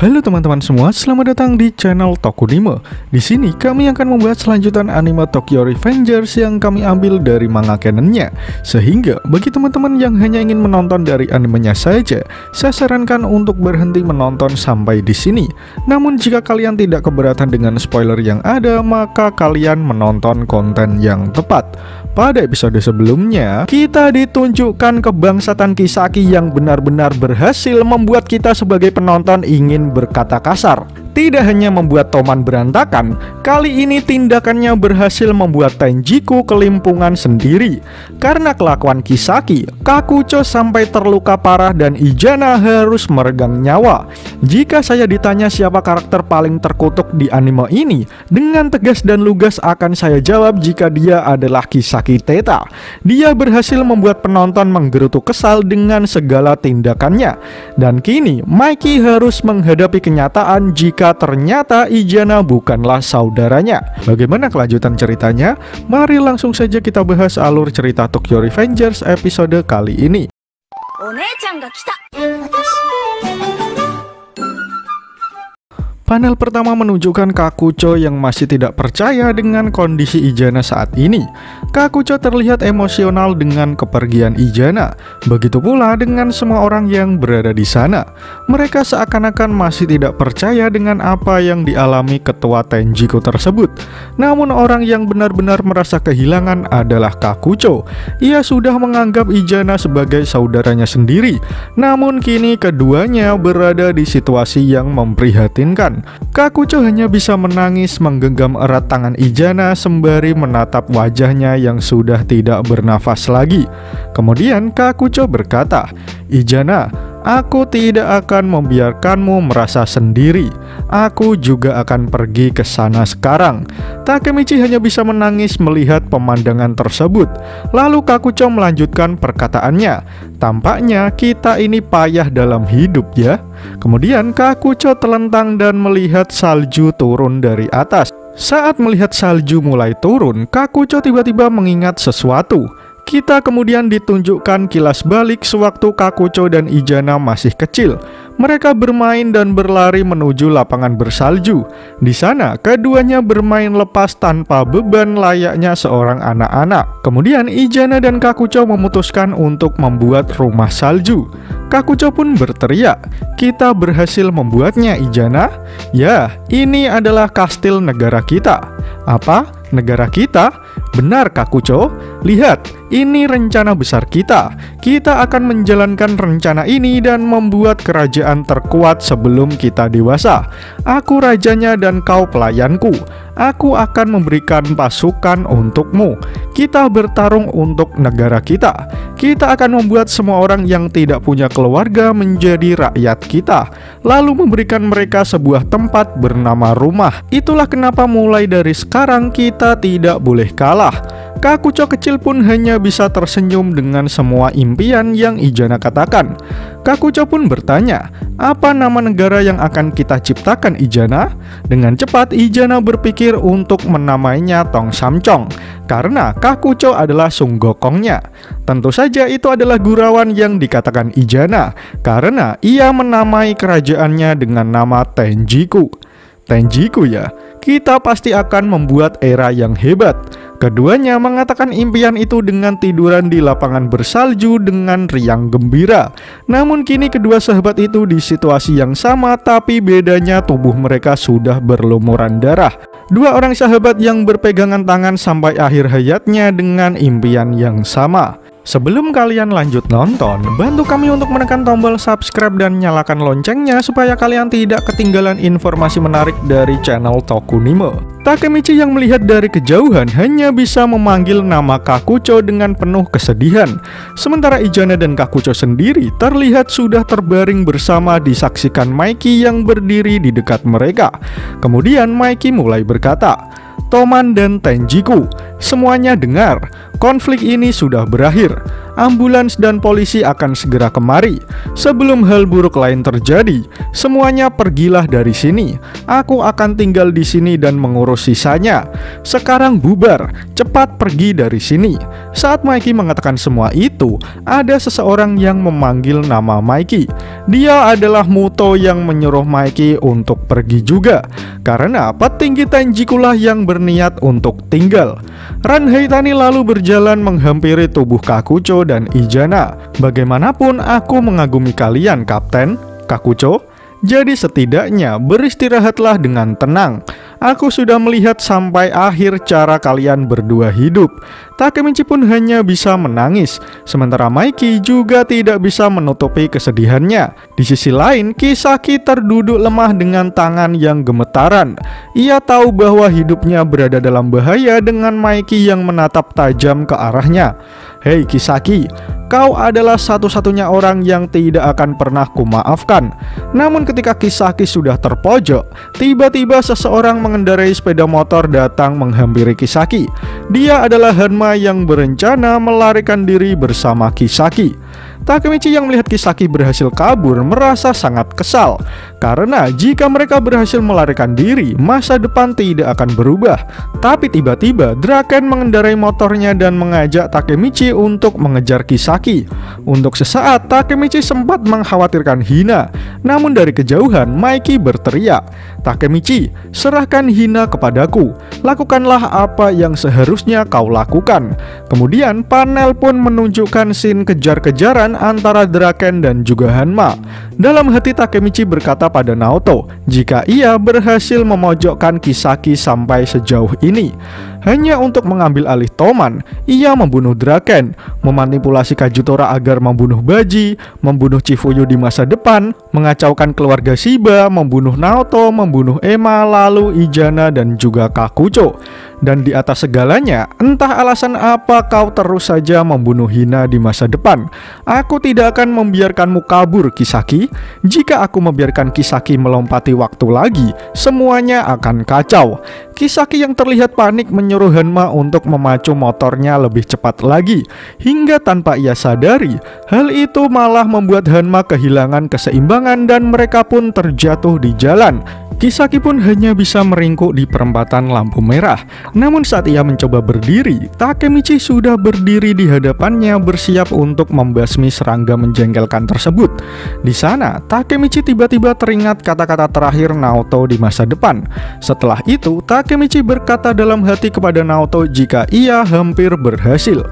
Halo teman-teman semua, selamat datang di channel Tokunime. Di sini kami akan membahas selanjutan anime Tokyo Revengers yang kami ambil dari manga canonnya. Sehingga bagi teman-teman yang hanya ingin menonton dari animenya saja, saya sarankan untuk berhenti menonton sampai di sini. Namun jika kalian tidak keberatan dengan spoiler yang ada, maka kalian menonton konten yang tepat. Pada episode sebelumnya, kita ditunjukkan kebangsatan Kisaki yang benar-benar berhasil membuat kita sebagai penonton ingin berkata kasar. Tidak hanya membuat Toman berantakan, kali ini tindakannya berhasil membuat Tenjiku kelimpungan sendiri. Karena kelakuan Kisaki, Kakucho sampai terluka parah dan Izana harus meregang nyawa. Jika saya ditanya siapa karakter paling terkutuk di anime ini, dengan tegas dan lugas akan saya jawab jika dia adalah Kisaki Teta. Dia berhasil membuat penonton menggerutu kesal dengan segala tindakannya. Dan kini, Mikey harus menghadapi kenyataan jika ternyata Izana bukanlah saudaranya. Bagaimana kelanjutan ceritanya? Mari langsung saja kita bahas alur cerita Tokyo Revengers episode kali ini. Panel pertama menunjukkan Kakucho yang masih tidak percaya dengan kondisi Izana saat ini. Kakucho terlihat emosional dengan kepergian Izana. Begitu pula dengan semua orang yang berada di sana. Mereka seakan-akan masih tidak percaya dengan apa yang dialami ketua Tenjiku tersebut. Namun orang yang benar-benar merasa kehilangan adalah Kakucho. Ia sudah menganggap Izana sebagai saudaranya sendiri. Namun kini keduanya berada di situasi yang memprihatinkan. Kakucho hanya bisa menangis menggenggam erat tangan Izana sembari menatap wajahnya yang sudah tidak bernafas lagi. Kemudian Kakucho berkata, "Izana, aku tidak akan membiarkanmu merasa sendiri. Aku juga akan pergi ke sana sekarang." Takemichi hanya bisa menangis melihat pemandangan tersebut. Lalu Kakucho melanjutkan perkataannya, "Tampaknya kita ini payah dalam hidup ya." Kemudian Kakucho terlentang dan melihat salju turun dari atas. Saat melihat salju mulai turun, Kakucho tiba-tiba mengingat sesuatu. Kita kemudian ditunjukkan kilas balik sewaktu Kakucho dan Izana masih kecil. Mereka bermain dan berlari menuju lapangan bersalju. Di sana, keduanya bermain lepas tanpa beban layaknya seorang anak-anak. Kemudian Izana dan Kakucho memutuskan untuk membuat rumah salju. Kakucho pun berteriak, "Kita berhasil membuatnya, Izana." "Ya, ini adalah kastil negara kita." "Apa? Negara kita?" "Benar, Kakucho. Lihat, ini rencana besar kita. Kita akan menjalankan rencana ini dan membuat kerajaan terkuat sebelum kita dewasa. Aku rajanya dan kau pelayanku. Aku akan memberikan pasukan untukmu. Kita bertarung untuk negara kita. Kita akan membuat semua orang yang tidak punya keluarga menjadi rakyat kita, lalu memberikan mereka sebuah tempat bernama rumah. Itulah kenapa mulai dari sekarang kita tidak boleh kalah." Kakucho kecil pun hanya bisa tersenyum dengan semua impian yang Izana katakan. Kakucho pun bertanya, "Apa nama negara yang akan kita ciptakan, Izana?" Dengan cepat Izana berpikir untuk menamainya Tong Samchong, karena Kakucho adalah Sunggokongnya. Tentu saja itu adalah gurauan yang dikatakan Izana, karena ia menamai kerajaannya dengan nama Tenjiku. Tenjiku ya, kita pasti akan membuat era yang hebat. Keduanya mengatakan impian itu dengan tiduran di lapangan bersalju dengan riang gembira. Namun kini kedua sahabat itu di situasi yang sama, tapi bedanya tubuh mereka sudah berlumuran darah. Dua orang sahabat yang berpegangan tangan sampai akhir hayatnya dengan impian yang sama. Sebelum kalian lanjut nonton, bantu kami untuk menekan tombol subscribe dan nyalakan loncengnya supaya kalian tidak ketinggalan informasi menarik dari channel Tokunime. Takemichi yang melihat dari kejauhan hanya bisa memanggil nama Kakucho dengan penuh kesedihan. Sementara Izana dan Kakucho sendiri terlihat sudah terbaring bersama disaksikan Mikey yang berdiri di dekat mereka. Kemudian Mikey mulai berkata, "Toman dan Tenjiku, semuanya dengar, konflik ini sudah berakhir. ambulans dan polisi akan segera kemari. Sebelum hal buruk lain terjadi, semuanya pergilah dari sini. Aku akan tinggal di sini dan mengurus sisanya. Sekarang bubar, cepat pergi dari sini." Saat Mikey mengatakan semua itu, ada seseorang yang memanggil nama Mikey. Dia adalah Muto yang menyuruh Mikey untuk pergi juga, karena petinggi Tenjikulah yang berniat untuk tinggal. Ranheitani lalu berjalan menghampiri tubuh Kakucho dan Izana. "Bagaimanapun aku mengagumi kalian, Kapten Kakucho. Jadi setidaknya beristirahatlah dengan tenang. Aku sudah melihat sampai akhir cara kalian berdua hidup." Takemichi pun hanya bisa menangis, sementara Mikey juga tidak bisa menutupi kesedihannya. Di sisi lain, Kisaki terduduk lemah dengan tangan yang gemetaran. Ia tahu bahwa hidupnya berada dalam bahaya dengan Mikey yang menatap tajam ke arahnya. "Hei Kisaki, kau adalah satu-satunya orang yang tidak akan pernah kumaafkan." Namun ketika Kisaki sudah terpojok, tiba-tiba seseorang mengendarai sepeda motor datang menghampiri Kisaki. Dia adalah Hanma yang berencana melarikan diri bersama Kisaki. Takemichi yang melihat Kisaki berhasil kabur merasa sangat kesal, karena jika mereka berhasil melarikan diri, masa depan tidak akan berubah. Tapi tiba-tiba Draken mengendarai motornya dan mengajak Takemichi untuk mengejar Kisaki. Untuk sesaat Takemichi sempat mengkhawatirkan Hina, namun dari kejauhan Mikey berteriak, "Takemichi, serahkan Hina kepadaku. Lakukanlah apa yang seharusnya kau lakukan." Kemudian panel pun menunjukkan scene kejar-kejaran antara Draken dan juga Hanma. Dalam hati Takemichi berkata pada Naoto jika ia berhasil memojokkan Kisaki sampai sejauh ini. Hanya untuk mengambil alih Toman, ia membunuh Draken, memanipulasi Kajutora agar membunuh Baji, membunuh Chifuyu di masa depan, mengacaukan keluarga Shiba, membunuh Naoto, membunuh Ema, lalu Izana dan juga Kakucho. Dan di atas segalanya, entah alasan apa kau terus saja membunuh Hina di masa depan. Aku tidak akan membiarkanmu kabur, Kisaki. Jika aku membiarkan Kisaki melompati waktu lagi, semuanya akan kacau. Kisaki yang terlihat panik menyuruh Hanma untuk memacu motornya lebih cepat lagi. Hingga tanpa ia sadari, hal itu malah membuat Hanma kehilangan keseimbangan dan mereka pun terjatuh di jalan. Kisaki pun hanya bisa meringkuk di perempatan lampu merah. Namun saat ia mencoba berdiri, Takemichi sudah berdiri di hadapannya bersiap untuk membasmi serangga menjengkelkan tersebut. Di sana, Takemichi tiba-tiba teringat kata-kata terakhir Naoto di masa depan. Setelah itu, Takemichi berkata dalam hati kepada Naoto jika ia hampir berhasil.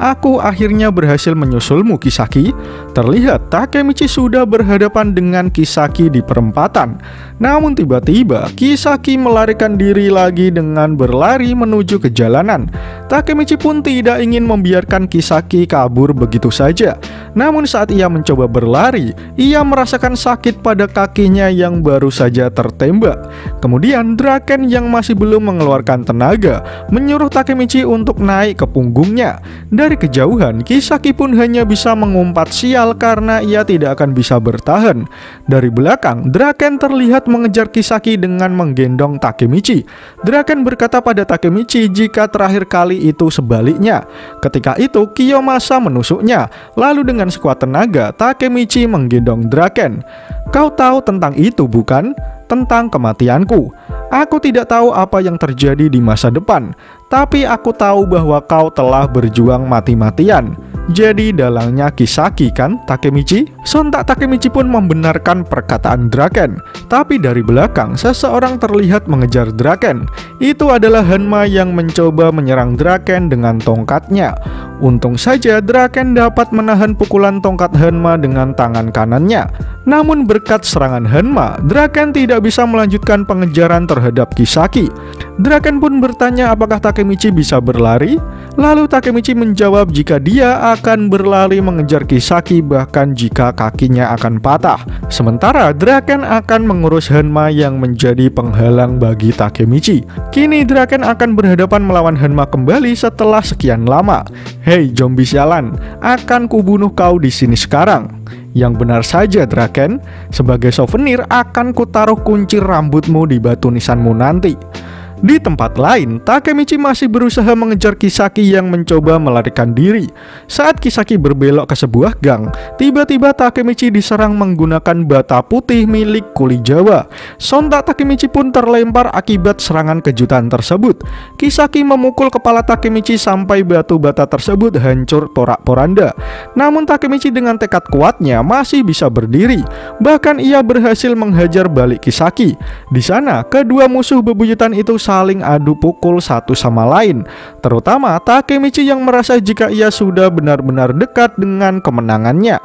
"Aku akhirnya berhasil menyusulmu, Kisaki." Terlihat Takemichi sudah berhadapan dengan Kisaki di perempatan. Namun tiba-tiba Kisaki melarikan diri lagi dengan berlari menuju ke jalanan. Takemichi pun tidak ingin membiarkan Kisaki kabur begitu saja. Namun saat ia mencoba berlari, ia merasakan sakit pada kakinya yang baru saja tertembak. Kemudian Draken yang masih belum mengeluarkan tenaga menyuruh Takemichi untuk naik ke punggungnya. Dari kejauhan, Kisaki pun hanya bisa mengumpat sial karena ia tidak akan bisa bertahan. Dari belakang, Draken terlihat mengejar Kisaki dengan menggendong Takemichi. Draken berkata pada Takemichi jika terakhir kali itu sebaliknya. Ketika itu, Kiyomasa menusuknya. Lalu dengan sekuat tenaga, Takemichi menggendong Draken. "Kau tahu tentang itu, bukan? Tentang kematianku. Aku tidak tahu apa yang terjadi di masa depan, tapi aku tahu bahwa kau telah berjuang mati-matian. Jadi dalangnya Kisaki kan, Takemichi?" Sontak Takemichi pun membenarkan perkataan Draken. Tapi dari belakang, seseorang terlihat mengejar Draken. Itu adalah Hanma yang mencoba menyerang Draken dengan tongkatnya. Untung saja Draken dapat menahan pukulan tongkat Hanma dengan tangan kanannya. Namun berkat serangan Hanma, Draken tidak bisa melanjutkan pengejaran terhadap Kisaki. Draken pun bertanya apakah Takemichi bisa berlari. Lalu Takemichi menjawab jika dia akan berlari mengejar Kisaki bahkan jika kakinya akan patah. Sementara Draken akan mengurus Hanma yang menjadi penghalang bagi Takemichi. Kini Draken akan berhadapan melawan Hanma kembali setelah sekian lama. "Hei zombie sialan, akan kubunuh kau di sini sekarang." "Yang benar saja Draken, sebagai souvenir akan kutaruh kunci rambutmu di batu nisanmu nanti." Di tempat lain, Takemichi masih berusaha mengejar Kisaki yang mencoba melarikan diri. Saat Kisaki berbelok ke sebuah gang, tiba-tiba Takemichi diserang menggunakan bata putih milik kuli Jawa. Sontak Takemichi pun terlempar akibat serangan kejutan tersebut. Kisaki memukul kepala Takemichi sampai batu bata tersebut hancur porak-poranda. Namun Takemichi dengan tekad kuatnya masih bisa berdiri. Bahkan ia berhasil menghajar balik Kisaki. Di sana, kedua musuh bebuyutan itu saling adu pukul satu sama lain. Terutama Takemichi yang merasa jika ia sudah benar-benar dekat dengan kemenangannya.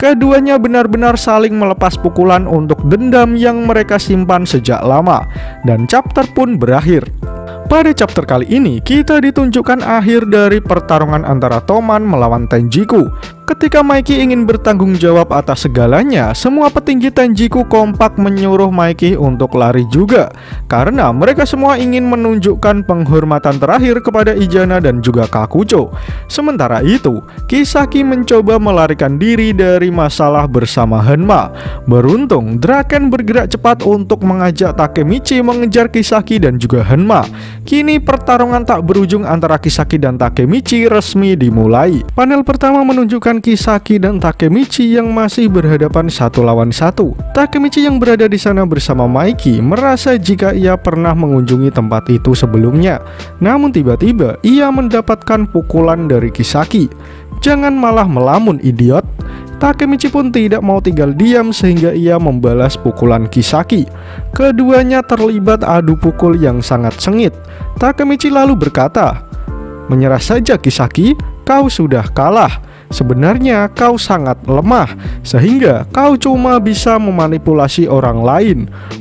Keduanya benar-benar saling melepas pukulan untuk dendam yang mereka simpan sejak lama. Dan chapter pun berakhir. Pada chapter kali ini, kita ditunjukkan akhir dari pertarungan antara Toman melawan Tenjiku. Ketika Maiki ingin bertanggung jawab atas segalanya, semua petinggi Tenjiku kompak menyuruh Maiki untuk lari juga. Karena mereka semua ingin menunjukkan penghormatan terakhir kepada Izana dan juga Kakucho. Sementara itu, Kisaki mencoba melarikan diri dari masalah bersama Hanma. Beruntung, Draken bergerak cepat untuk mengajak Takemichi mengejar Kisaki dan juga Hanma. Kini pertarungan tak berujung antara Kisaki dan Takemichi resmi dimulai. Panel pertama menunjukkan Kisaki dan Takemichi yang masih berhadapan satu lawan satu. Takemichi yang berada di sana bersama Maiki merasa jika ia pernah mengunjungi tempat itu sebelumnya. Namun tiba-tiba ia mendapatkan pukulan dari Kisaki. Jangan malah melamun, idiot. Takemichi pun tidak mau tinggal diam sehingga ia membalas pukulan Kisaki. Keduanya terlibat adu pukul yang sangat sengit. Takemichi lalu berkata, "Menyerah saja Kisaki, kau sudah kalah. Sebenarnya kau sangat lemah, sehingga kau cuma bisa memanipulasi orang lain.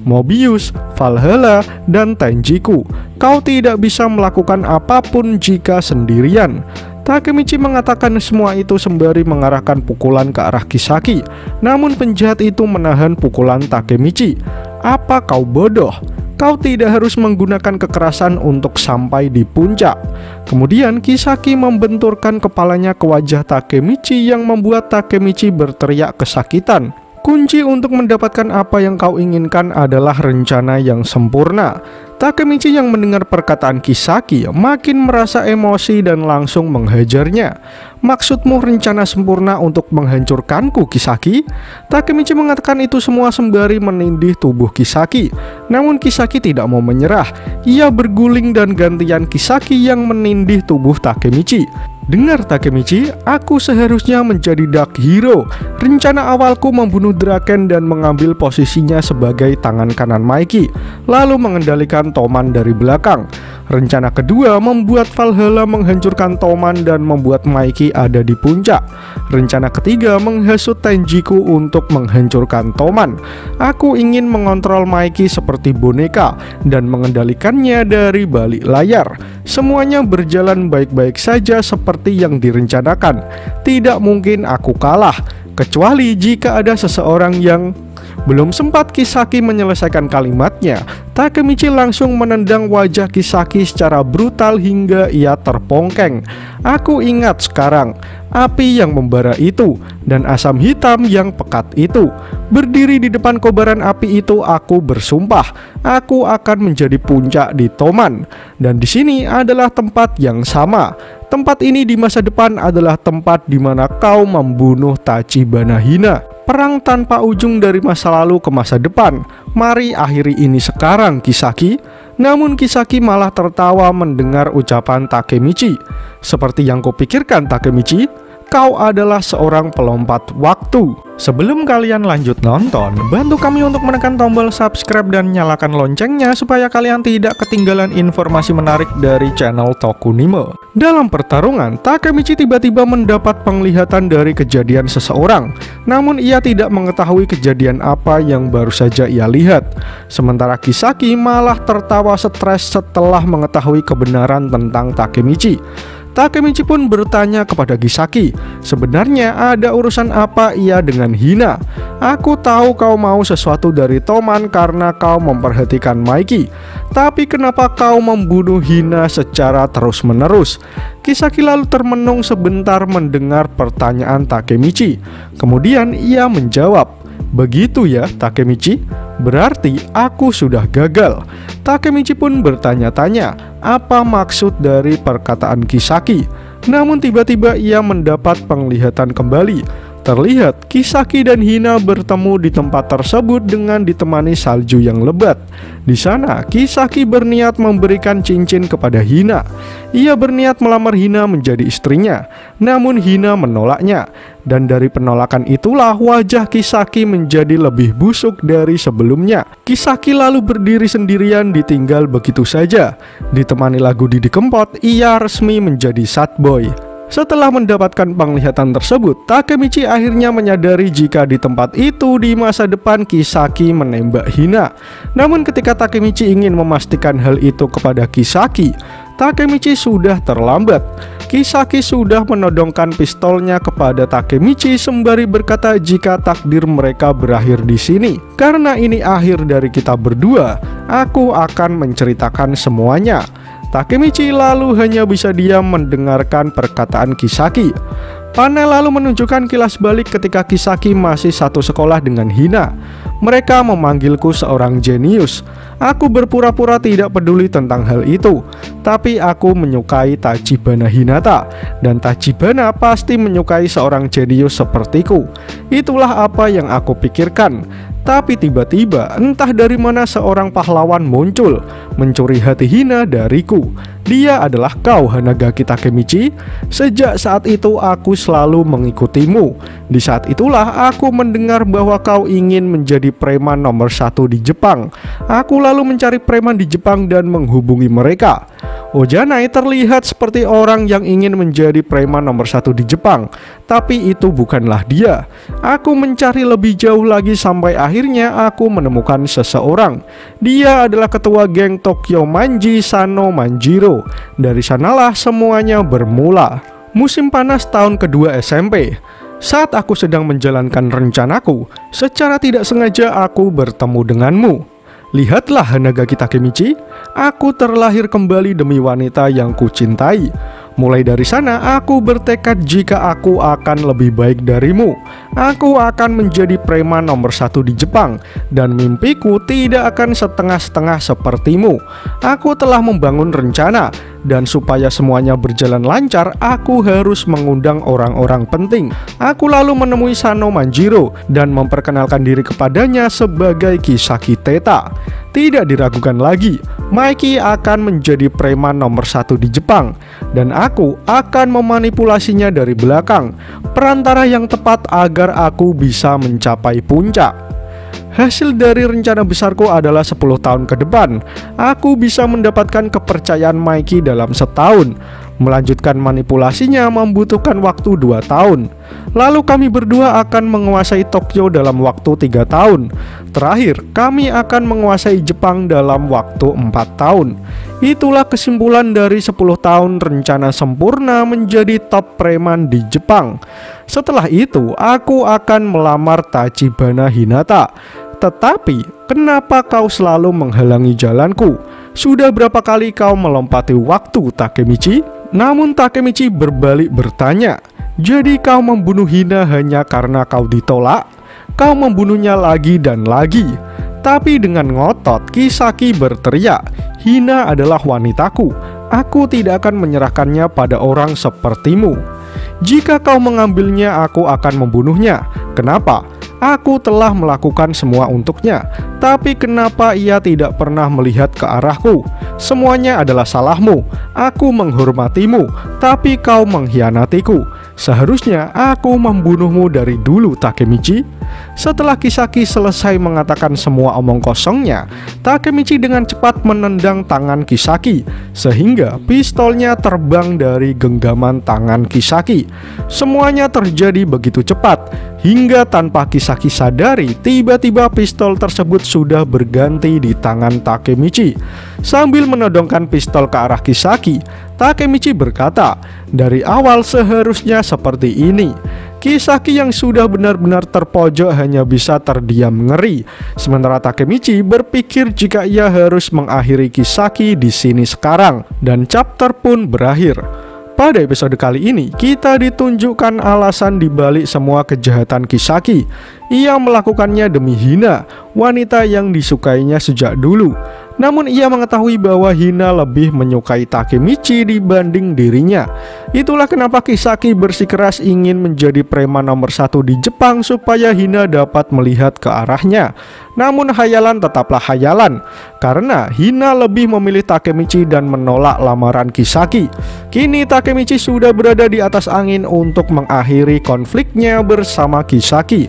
Mobius, Valhalla, dan Tenjiku. Kau tidak bisa melakukan apapun jika sendirian." Takemichi mengatakan semua itu sembari mengarahkan pukulan ke arah Kisaki. Namun penjahat itu menahan pukulan Takemichi. "Apa kau bodoh? Kau tidak harus menggunakan kekerasan untuk sampai di puncak." Kemudian Kisaki membenturkan kepalanya ke wajah Takemichi yang membuat Takemichi berteriak kesakitan. Kunci untuk mendapatkan apa yang kau inginkan adalah rencana yang sempurna. Takemichi yang mendengar perkataan Kisaki makin merasa emosi dan langsung menghajarnya. "Maksudmu rencana sempurna untuk menghancurkanku, Kisaki?" Takemichi mengatakan itu semua sembari menindih tubuh Kisaki. Namun Kisaki tidak mau menyerah. Ia berguling dan gantian Kisaki yang menindih tubuh Takemichi. "Dengar Takemichi, aku seharusnya menjadi Dark Hero. Rencana awalku membunuh Draken dan mengambil posisinya sebagai tangan kanan Maiki, lalu mengendalikan Toman dari belakang. Rencana kedua membuat Valhalla menghancurkan Toman dan membuat Maiki ada di puncak. Rencana ketiga menghasut Tenjiku untuk menghancurkan Toman. Aku ingin mengontrol Maiki seperti boneka dan mengendalikannya dari balik layar. Semuanya berjalan baik-baik saja seperti yang direncanakan. Tidak mungkin aku kalah, kecuali jika ada seseorang yang..." Belum sempat Kisaki menyelesaikan kalimatnya, Takemichi langsung menendang wajah Kisaki secara brutal hingga ia terpongkeng. "Aku ingat sekarang, api yang membara itu dan asam hitam yang pekat itu. Berdiri di depan kobaran api itu, aku bersumpah aku akan menjadi puncak di Toman. Dan di sini adalah tempat yang sama. Tempat ini di masa depan adalah tempat di mana kau membunuh Tachibana Hina. Perang tanpa ujung dari masa lalu ke masa depan. Mari akhiri ini sekarang, Kisaki." Namun Kisaki malah tertawa mendengar ucapan Takemichi. "Seperti yang kupikirkan, Takemichi, kau adalah seorang pelompat waktu." Sebelum kalian lanjut nonton, bantu kami untuk menekan tombol subscribe dan nyalakan loncengnya supaya kalian tidak ketinggalan informasi menarik dari channel Tokunimo. Dalam pertarungan, Takemichi tiba-tiba mendapat penglihatan dari kejadian seseorang. Namun ia tidak mengetahui kejadian apa yang baru saja ia lihat. Sementara Kisaki malah tertawa stres setelah mengetahui kebenaran tentang Takemichi. Takemichi pun bertanya kepada Kisaki, sebenarnya ada urusan apa ia dengan Hina? "Aku tahu kau mau sesuatu dari Toman karena kau memperhatikan Maiki. Tapi kenapa kau membunuh Hina secara terus-menerus?" Kisaki lalu termenung sebentar mendengar pertanyaan Takemichi. Kemudian ia menjawab, Begitu ya, Takemichi? Berarti aku sudah gagal. Takemichi pun bertanya-tanya apa maksud dari perkataan Kisaki. Namun tiba-tiba ia mendapat penglihatan kembali. Terlihat Kisaki dan Hina bertemu di tempat tersebut dengan ditemani salju yang lebat. Di sana Kisaki berniat memberikan cincin kepada Hina. Ia berniat melamar Hina menjadi istrinya. Namun Hina menolaknya. Dan dari penolakan itulah wajah Kisaki menjadi lebih busuk dari sebelumnya. Kisaki lalu berdiri sendirian ditinggal begitu saja. Ditemani lagu Didi Kempot, ia resmi menjadi sad boy. Setelah mendapatkan penglihatan tersebut, Takemichi akhirnya menyadari jika di tempat itu di masa depan Kisaki menembak Hina. Namun ketika Takemichi ingin memastikan hal itu kepada Kisaki, Takemichi sudah terlambat. Kisaki sudah menodongkan pistolnya kepada Takemichi sembari berkata jika takdir mereka berakhir di sini. Karena ini akhir dari kita berdua, aku akan menceritakan semuanya. Takemichi lalu hanya bisa diam mendengarkan perkataan Kisaki. Panel lalu menunjukkan kilas balik ketika Kisaki masih satu sekolah dengan Hina. Mereka memanggilku seorang jenius. Aku berpura-pura tidak peduli tentang hal itu. Tapi aku menyukai Tachibana Hinata. Dan Tachibana pasti menyukai seorang jenius sepertiku. Itulah apa yang aku pikirkan. Tapi tiba-tiba entah dari mana seorang pahlawan muncul mencuri hati Hina dariku. Dia adalah kau, Hanagaki Takemichi. Sejak saat itu aku selalu mengikutimu. Di saat itulah aku mendengar bahwa kau ingin menjadi preman nomor 1 di Jepang. Aku lalu mencari preman di Jepang dan menghubungi mereka. Ojanai terlihat seperti orang yang ingin menjadi preman nomor 1 di Jepang. Tapi itu bukanlah dia. Aku mencari lebih jauh lagi sampai akhirnya aku menemukan seseorang. Dia adalah ketua geng Tokyo Manji, Sano Manjiro. Dari sanalah semuanya bermula. Musim panas tahun kedua SMP. Saat aku sedang menjalankan rencanaku, secara tidak sengaja aku bertemu denganmu. Lihatlah Hanagaki Takemichi, aku terlahir kembali demi wanita yang kucintai. Mulai dari sana aku bertekad jika aku akan lebih baik darimu. Aku akan menjadi preman nomor 1 di Jepang. Dan mimpiku tidak akan setengah-setengah sepertimu. Aku telah membangun rencana. Dan supaya semuanya berjalan lancar, aku harus mengundang orang-orang penting. Aku lalu menemui Sano Manjiro dan memperkenalkan diri kepadanya sebagai Kisaki Teta. Tidak diragukan lagi, Mikey akan menjadi preman nomor 1 di Jepang. Dan aku akan memanipulasinya dari belakang, perantara yang tepat agar aku bisa mencapai puncak. Hasil dari rencana besarku adalah 10 tahun ke depan aku bisa mendapatkan kepercayaan Mikey dalam setahun. Melanjutkan manipulasinya membutuhkan waktu 2 tahun. Lalu kami berdua akan menguasai Tokyo dalam waktu 3 tahun. Terakhir, kami akan menguasai Jepang dalam waktu 4 tahun. Itulah kesimpulan dari 10 tahun rencana sempurna menjadi top preman di Jepang. Setelah itu, aku akan melamar Tachibana Hinata. Tetapi, kenapa kau selalu menghalangi jalanku? Sudah berapa kali kau melompati waktu, Takemichi? Namun Takemichi berbalik bertanya, jadi kau membunuh Hina hanya karena kau ditolak? Kau membunuhnya lagi dan lagi. Tapi dengan ngotot, Kisaki berteriak, Hina adalah wanitaku. Aku tidak akan menyerahkannya pada orang sepertimu. Jika kau mengambilnya, aku akan membunuhnya. Kenapa? Aku telah melakukan semua untuknya. Tapi kenapa ia tidak pernah melihat ke arahku? Semuanya adalah salahmu. Aku menghormatimu, tapi kau mengkhianatiku. Seharusnya aku membunuhmu dari dulu, Takemichi. Setelah Kisaki selesai mengatakan semua omong kosongnya, Takemichi dengan cepat menendang tangan Kisaki, sehingga pistolnya terbang dari genggaman tangan Kisaki. Semuanya terjadi begitu cepat, hingga tanpa Kisaki sadari, tiba-tiba pistol tersebut sudah berganti di tangan Takemichi. Sambil menodongkan pistol ke arah Kisaki, Takemichi berkata, dari awal seharusnya seperti ini. Kisaki yang sudah benar-benar terpojok hanya bisa terdiam ngeri. Sementara Takemichi berpikir jika ia harus mengakhiri Kisaki di sini sekarang. Dan chapter pun berakhir. Pada episode kali ini, kita ditunjukkan alasan dibalik semua kejahatan Kisaki. Ia melakukannya demi Hina, wanita yang disukainya sejak dulu. Namun ia mengetahui bahwa Hina lebih menyukai Takemichi dibanding dirinya. Itulah kenapa Kisaki bersikeras ingin menjadi preman nomor 1 di Jepang supaya Hina dapat melihat ke arahnya. Namun hayalan tetaplah hayalan, karena Hina lebih memilih Takemichi dan menolak lamaran Kisaki. Kini Takemichi sudah berada di atas angin untuk mengakhiri konfliknya bersama Kisaki.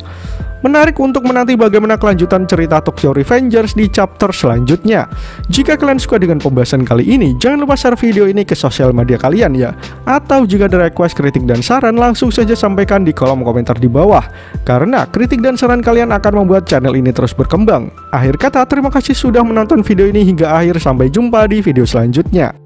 Menarik untuk menanti bagaimana kelanjutan cerita Tokyo Revengers di chapter selanjutnya. Jika kalian suka dengan pembahasan kali ini, jangan lupa share video ini ke sosial media kalian ya. Atau jika ada request, kritik, dan saran, langsung saja sampaikan di kolom komentar di bawah. Karena kritik dan saran kalian akan membuat channel ini terus berkembang. Akhir kata, terima kasih sudah menonton video ini hingga akhir. Sampai jumpa di video selanjutnya.